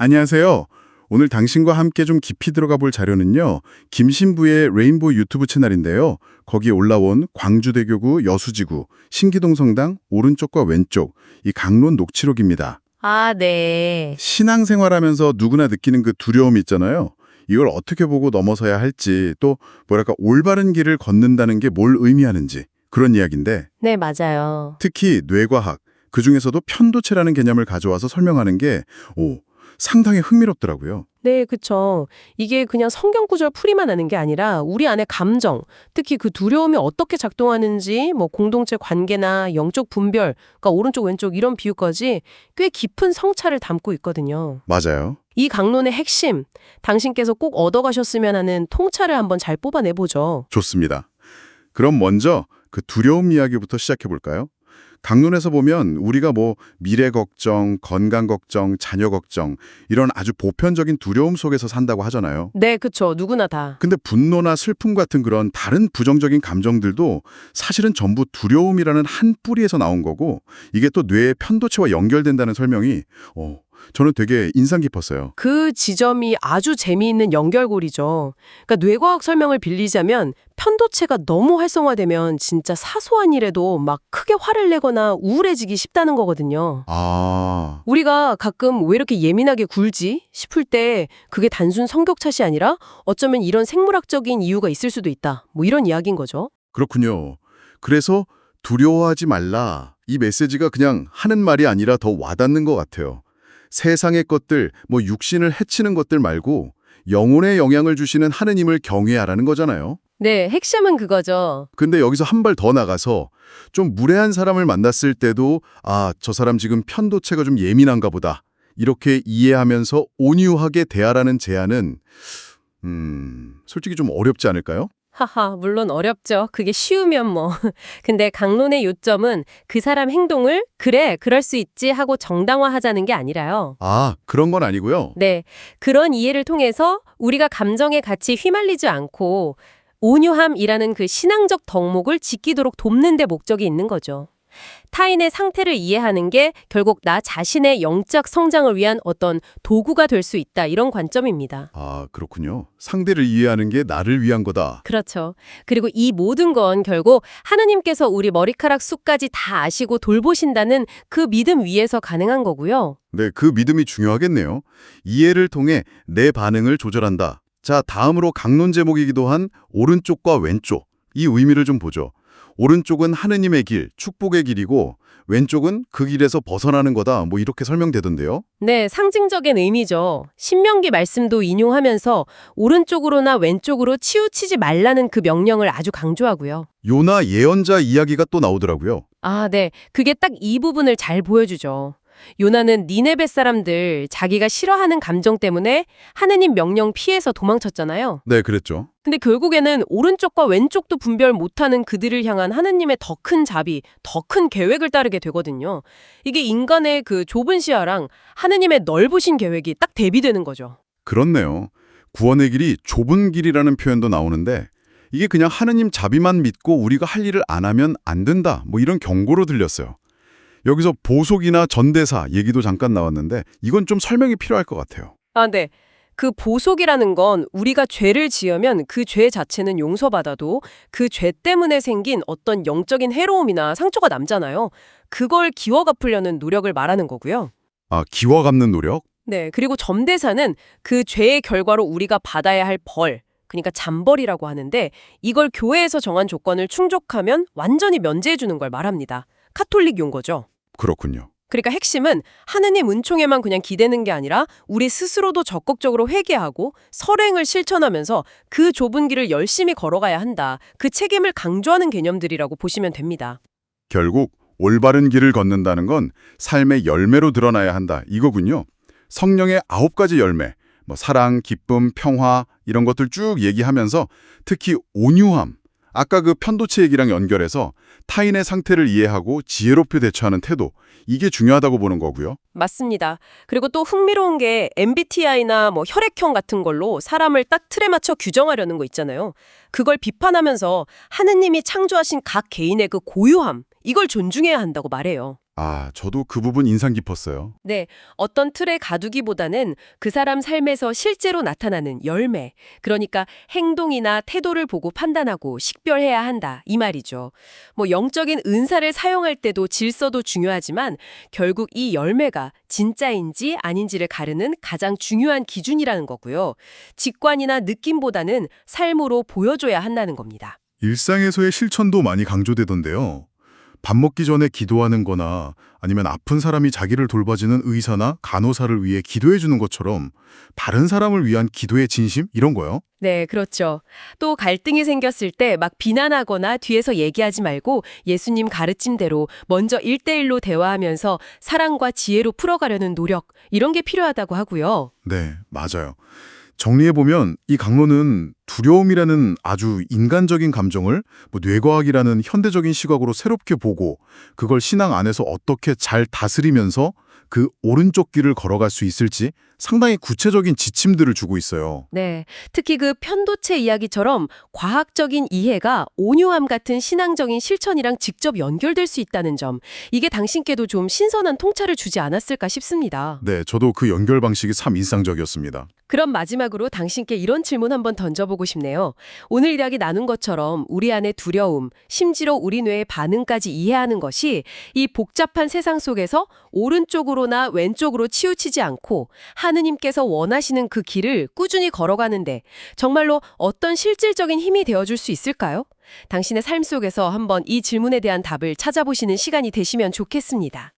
안녕하세요. 오늘 당신과 함께 좀 깊이 들어가 볼 자료는요. 김신부의 레인보우 유튜브 채널인데요. 거기에 올라온 광주대교구 여수지구, 신기동 성당 오른쪽과 왼쪽, 이 강론 녹취록입니다. 아, 네. 신앙생활하면서 누구나 느끼는 그 두려움이 있잖아요. 이걸 어떻게 보고 넘어서야 할지, 또 뭐랄까 올바른 길을 걷는다는 게 뭘 의미하는지 그런 이야기인데, 네, 맞아요. 특히 뇌과학, 그중에서도 편도체라는 개념을 가져와서 설명하는 게 상당히 흥미롭더라고요. 네, 그쵸. 이게 그냥 성경 구절 풀이만 하는 게 아니라 우리 안의 감정, 특히 그 두려움이 어떻게 작동하는지, 공동체 관계나 영적 분별, 그러니까 오른쪽, 왼쪽 이런 비유까지 꽤 깊은 성찰을 담고 있거든요. 맞아요. 이 강론의 핵심, 당신께서 꼭 얻어가셨으면 하는 통찰을 한번 잘 뽑아내보죠. 좋습니다. 그럼 먼저 그 두려움 이야기부터 시작해 볼까요? 강론에서 보면 우리가 미래 걱정, 건강 걱정, 자녀 걱정 이런 아주 보편적인 두려움 속에서 산다고 하잖아요. 네, 그쵸. 누구나 다. 근데 분노나 슬픔 같은 그런 다른 부정적인 감정들도 사실은 전부 두려움이라는 한 뿌리에서 나온 거고, 이게 또 뇌의 편도체와 연결된다는 설명이 저는 되게 인상 깊었어요. 그 지점이 아주 재미있는 연결고리죠. 그러니까 뇌과학 설명을 빌리자면 편도체가 너무 활성화되면 진짜 사소한 일에도 막 크게 화를 내거나 우울해지기 쉽다는 거거든요. 아, 우리가 가끔 왜 이렇게 예민하게 굴지 싶을 때 그게 단순 성격 탓이 아니라 어쩌면 이런 생물학적인 이유가 있을 수도 있다. 이런 이야기인 거죠. 그렇군요. 그래서 두려워하지 말라. 이 메시지가 그냥 하는 말이 아니라 더 와닿는 것 같아요. 세상의 것들, 육신을 해치는 것들 말고 영혼에 영향을 주시는 하느님을 경외하라는 거잖아요. 네, 핵심은 그거죠. 근데 여기서 한 발 더 나가서 좀 무례한 사람을 만났을 때도 저 사람 지금 편도체가 좀 예민한가 보다. 이렇게 이해하면서 온유하게 대하라는 제안은 솔직히 좀 어렵지 않을까요? 하하, 물론 어렵죠. 그게 쉬우면 뭐. 근데 강론의 요점은 그 사람 행동을 그래, 그럴 수 있지 하고 정당화하자는 게 아니라요. 그런 건 아니고요. 네, 그런 이해를 통해서 우리가 감정에 같이 휘말리지 않고 온유함이라는 그 신앙적 덕목을 지키도록 돕는 데 목적이 있는 거죠. 타인의 상태를 이해하는 게 결국 나 자신의 영적 성장을 위한 어떤 도구가 될 수 있다, 이런 관점입니다. 그렇군요. 상대를 이해하는 게 나를 위한 거다. 그렇죠. 그리고 이 모든 건 결국 하느님께서 우리 머리카락 숱까지 다 아시고 돌보신다는 그 믿음 위에서 가능한 거고요. 네, 그 믿음이 중요하겠네요. 이해를 통해 내 반응을 조절한다. 자, 다음으로 강론 제목이기도 한 오른쪽과 왼쪽. 이 의미를 좀 보죠. 오른쪽은 하느님의 길, 축복의 길이고 왼쪽은 그 길에서 벗어나는 거다. 이렇게 설명되던데요. 네, 상징적인 의미죠. 신명기 말씀도 인용하면서 오른쪽으로나 왼쪽으로 치우치지 말라는 그 명령을 아주 강조하고요. 요나 예언자 이야기가 또 나오더라고요. 네. 그게 딱 이 부분을 잘 보여주죠. 요나는 니네베 사람들 자기가 싫어하는 감정 때문에 하느님 명령 피해서 도망쳤잖아요. 네, 그랬죠. 근데 결국에는 오른쪽과 왼쪽도 분별 못하는 그들을 향한 하느님의 더 큰 자비, 더 큰 계획을 따르게 되거든요. 이게 인간의 그 좁은 시야랑 하느님의 넓으신 계획이 딱 대비되는 거죠. 그렇네요. 구원의 길이 좁은 길이라는 표현도 나오는데 이게 그냥 하느님 자비만 믿고 우리가 할 일을 안 하면 안 된다. 이런 경고로 들렸어요. 여기서 보속이나 전대사 얘기도 잠깐 나왔는데 이건 좀 설명이 필요할 것 같아요. 네. 그 보속이라는 건 우리가 죄를 지으면 그 죄 자체는 용서받아도 그 죄 때문에 생긴 어떤 영적인 해로움이나 상처가 남잖아요. 그걸 기워 갚으려는 노력을 말하는 거고요. 기와 갚는 노력? 네. 그리고 점대사는 그 죄의 결과로 우리가 받아야 할 벌, 그러니까 잠벌이라고 하는데 이걸 교회에서 정한 조건을 충족하면 완전히 면제해 주는 걸 말합니다. 카톨릭 용어죠. 그렇군요. 그러니까 핵심은 하느님 은총에만 그냥 기대는 게 아니라 우리 스스로도 적극적으로 회개하고 설행을 실천하면서 그 좁은 길을 열심히 걸어가야 한다. 그 책임을 강조하는 개념들이라고 보시면 됩니다. 결국 올바른 길을 걷는다는 건 삶의 열매로 드러나야 한다. 이거군요. 성령의 9가지 열매, 사랑, 기쁨, 평화 이런 것들 쭉 얘기하면서 특히 온유함, 아까 그 편도체 얘기랑 연결해서 타인의 상태를 이해하고 지혜롭게 대처하는 태도, 이게 중요하다고 보는 거고요. 맞습니다. 그리고 또 흥미로운 게 MBTI나 혈액형 같은 걸로 사람을 딱 틀에 맞춰 규정하려는 거 있잖아요. 그걸 비판하면서 하느님이 창조하신 각 개인의 그 고유함, 이걸 존중해야 한다고 말해요. 아, 저도 그 부분 인상 깊었어요. 네, 어떤 틀에 가두기보다는 그 사람 삶에서 실제로 나타나는 열매, 그러니까 행동이나 태도를 보고 판단하고 식별해야 한다, 이 말이죠. 뭐 영적인 은사를 사용할 때도 질서도 중요하지만 결국 이 열매가 진짜인지 아닌지를 가르는 가장 중요한 기준이라는 거고요. 직관이나 느낌보다는 삶으로 보여줘야 한다는 겁니다. 일상에서의 실천도 많이 강조되던데요. 밥 먹기 전에 기도하는 거나 아니면 아픈 사람이 자기를 돌봐주는 의사나 간호사를 위해 기도해 주는 것처럼 다른 사람을 위한 기도의 진심? 이런 거요. 네, 그렇죠. 또 갈등이 생겼을 때 막 비난하거나 뒤에서 얘기하지 말고 예수님 가르침대로 먼저 1대1로 대화하면서 사랑과 지혜로 풀어가려는 노력, 이런 게 필요하다고 하고요. 네, 맞아요. 정리해보면 이 강론은 두려움이라는 아주 인간적인 감정을 뇌과학이라는 현대적인 시각으로 새롭게 보고 그걸 신앙 안에서 어떻게 잘 다스리면서 그 오른쪽 길을 걸어갈 수 있을지 상당히 구체적인 지침들을 주고 있어요. 네, 특히 그 편도체 이야기처럼 과학적인 이해가 온유함 같은 신앙적인 실천이랑 직접 연결될 수 있다는 점, 이게 당신께도 좀 신선한 통찰을 주지 않았을까 싶습니다. 네, 저도 그 연결 방식이 참 인상적이었습니다. 그럼 마지막으로 당신께 이런 질문 한번 던져보고 싶네요. 오늘 이야기 나눈 것처럼 우리 안의 두려움, 심지어 우리 뇌의 반응까지 이해하는 것이 이 복잡한 세상 속에서 오른쪽으로나 왼쪽으로 치우치지 않고 하느님께서 원하시는 그 길을 꾸준히 걸어가는데 정말로 어떤 실질적인 힘이 되어줄 수 있을까요? 당신의 삶 속에서 한번 이 질문에 대한 답을 찾아보시는 시간이 되시면 좋겠습니다.